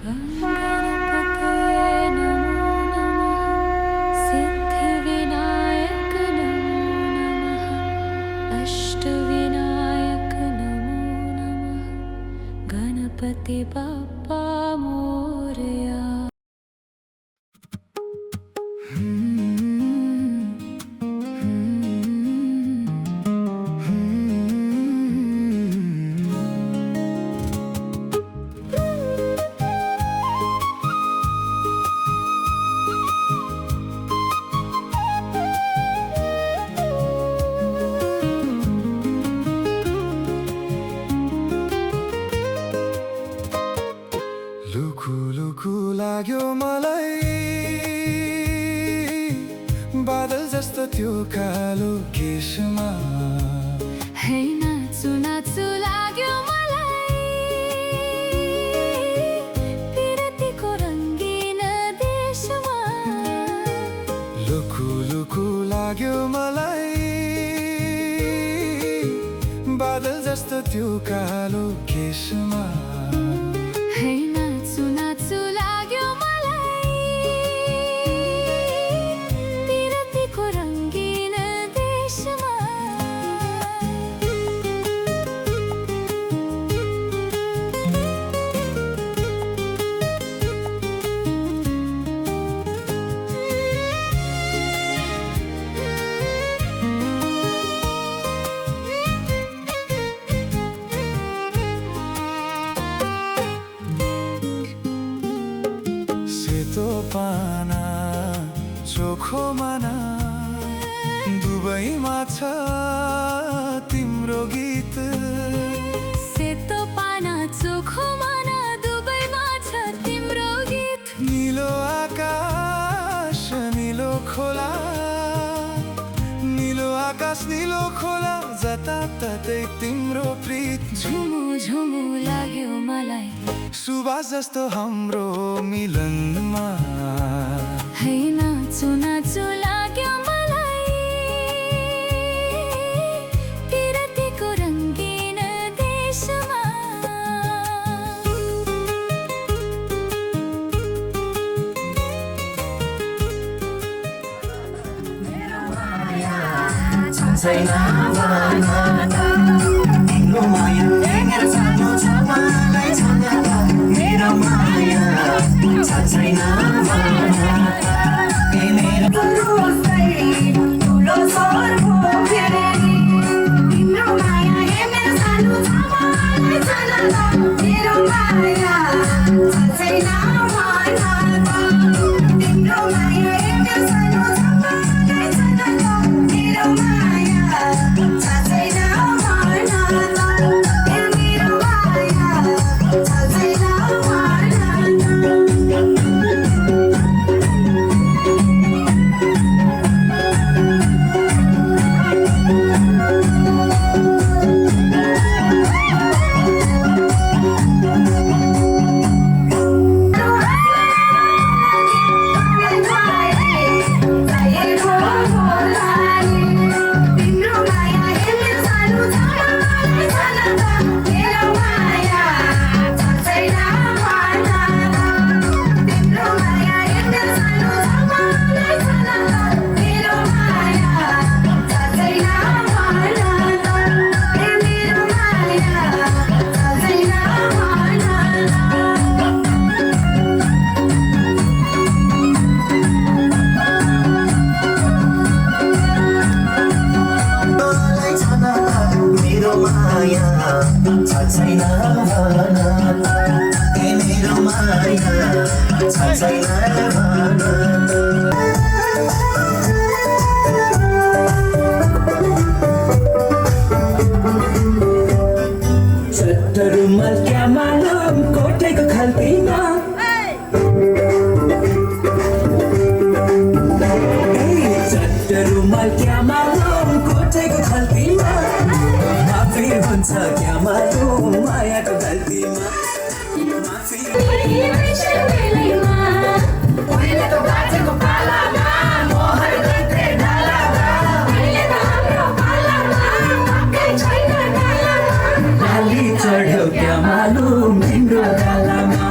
गणपते नमो नमः सिद्धिविनायक नमो नमः अष्टविनायक नमो नमः गणपति बाप्पा मोरया। लुकु लाग्यो मलाई बादल जस्तो त्यो कालो केशमा है नाचु नाचु लाग्यो मलाई पिरतीको रङ्गीन देशमा। लुकु लाग्यो मलाई बादल जस्तो त्यो कालो केशमा है नाचु नाचु लाग्यो मलाई पिरतीको रङ्गीन देशमा। सेतो पाना चोखो माना दुबईमा छ तिम्रो गीत। सेतो पाना चोखो माना दुबईमा छ तिम्रो गीत। नीलो आकाश नीलो खोला नीलो आकाश नीलो खोला जताततै तिम्रो प्रीत। झुमु झुमु लाग्यो मलाई सुबास जस्तो हाम्रो मिलनमा है नाचु नाचु लाग्यो मलाई पिरतीको रङ्गीन देशमा। छैन तिम्रो माया मेरो सानो छ मलाई मेरो माया छैन ठुलो स्वर तिम्रो माया मेरो सानो छ मलाई मेरो माया छैन तिम्रो माया मेरो सानो छ मलाई मेरो माया छैन रुमाल क्या मालूम कोठेको खल्तीमा चट्ट रुमाल क्या मालूम कोठेको खल्तीमा माफी हुन्छ क्या मालूम मायाको गल्तीमा माफी चढ्यो क्या मालूम तिम्रो गालामा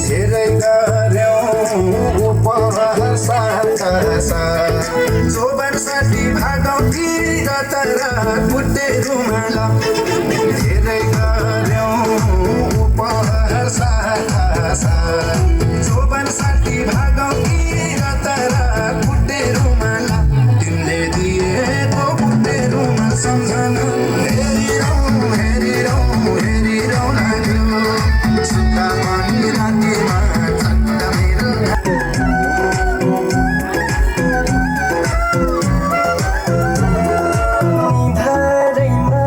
धेरै गर्यौं उपहार साथसा जोबर साथी भागौतिर तर फुटे रुमाला धेरै गर्यौं उपहार साथसा जोबर साथी भागौतिर तर फुटे रुमाला तिमीले दिएको फुटे रुमाल सम्झना हेरिरौँ लाग्यो सुत्दा पनि रातिमा चट्ट मेरो धरैमा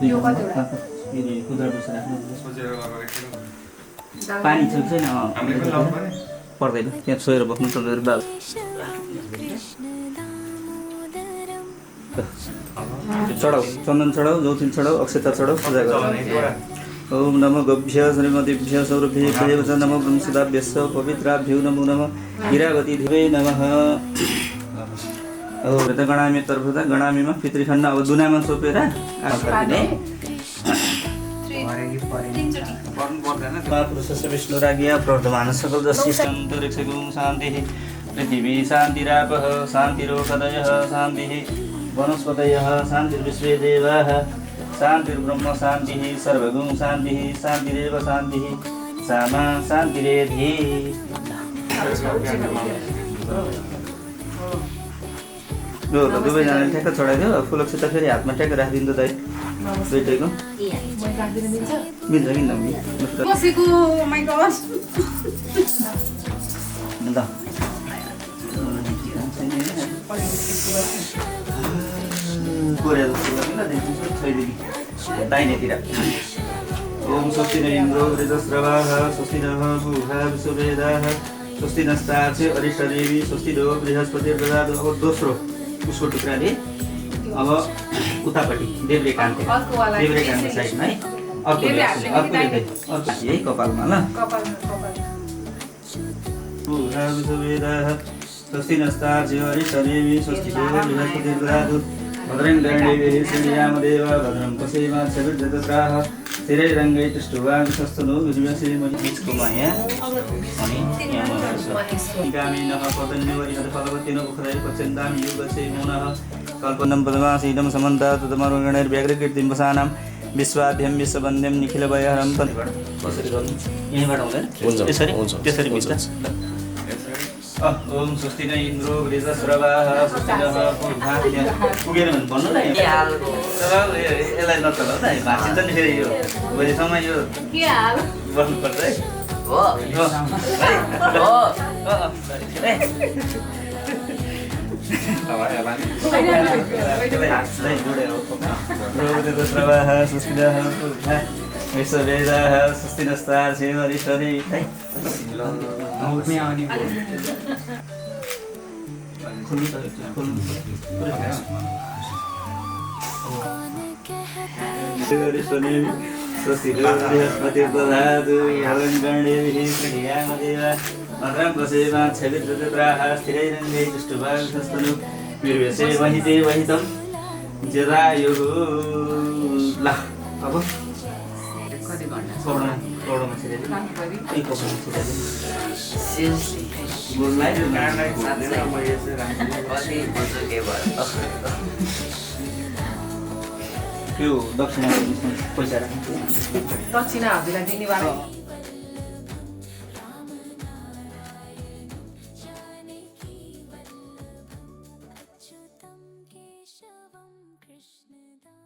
यो कतिवटा? फेरि खुद्रा पैसा राख्नु सोचेर लगाएको एकछिन। पानी छ कि छैन हामीले पनि लाउनु पर्ने। पर्दैन त्यहाँ सोएर बस्नु तपाईँहरू बाबु चढाऊ चन्दन चढाऊ जौथिन चढाऊ अक्षता चढाऊ पूजा गर ओम नमो गोभ्य श्रीमतीभ्य सौरभ्य च नमो ब्रह्मसदाभ्यश्च पवित्राभ्यो नमो नमः हीरावती धिवे नमः अब त गणामी तर्फ त गणामीमा पितृखण्ड अब दुनामा सोपेर पुरुषस्य विष्णु राज्ञा प्रवर्धमान सकल जस्यन्तरिक्षगुं शान्तिः पृथिवी शान्तिरापः शान्तिरोषधयः शान्तिः वनस्पतयः शान्तिर्विश्वे देवाः शान्तिर्ब्रह्म शान्तिः सर्वगुं शान्तिः शान्तिरेव शान्तिः सामा शान्तिरेधि यो त दुवैजनाले ठ्याक्क चढाइदियो फुल अक्षता फेरि हातमा ठ्याक्क राखिदिनु दाइ दुइटैको मिल्छ कि नमिल्छ बसेको माइ गॉड ल कोरिया जस्तो गर्नु ल छैदेखि दाहिनेतिर ओम स्वस्ति न इन्द्रो वृजस्रवाः स्वस्ति नः गुहा विश्ववेदाः स्वस्ति नस्तार्चे अरिष्टदेवी स्वस्ति नो बृहस्पतिर्ददातु अब दोस्रो उसको टुक्राले अब उतापट्टि देब्रे कान्ते साइडमा है अर्को है कपालमा ल गुहा विश्ववेदाः स्वस्ति नस्तार्चे अरिष्टदेवी स्वस्ति नो बृहस्पतिर्ददातु भद्रं गणेभिः श्रीरामदेव भद्रं पश्येमा छविर्जत्राः स्थिरैरङ्गै तुष्टुवांशस्तनु विश्वसेमनिष्को माया अनि गामिनः पतञ्जलिः फलवतिनो उखरै पच्यन्तां युगसे मुनः कल्पनं पदमासीनं समन्तातमरुगणैर्व्याघ्रकीर्तिं वसानां विश्वाद्यं विश्ववन्द्यं निखिलभयहरं त्यसरी गर्नु यहीँबाट हुँदैन त्यसरी मिल्छ ओम स्वस्ति न इन्द्रो वृजस्रवाः स्वस्ति नः पुगेर भन्नु न यसलाई नचलाउ न भाँचिन्छ नि फेरि यो भोलिसम्म यो बस्नुपर्छ है वृजस्रवाः स्वस्ति नः विश्ववेदाः स्वस्ति नस्तार्चे अरिष्टदेवी है स्वस्ति बृहस्पतिर्ददातु गणेभिः श्रीरामदेव भद्रं पश्येमा छविर्जत्राः स्थिरैरङ्गै तुष्टुवांशस्तनु निर्व्यसे वहिते वहितं जरायुः ल अब कौडमा छिरेर एक कपालमा त्यो दक्षिणा पैसा राख्नु दक्षिणा हजुरलाई दिने वाला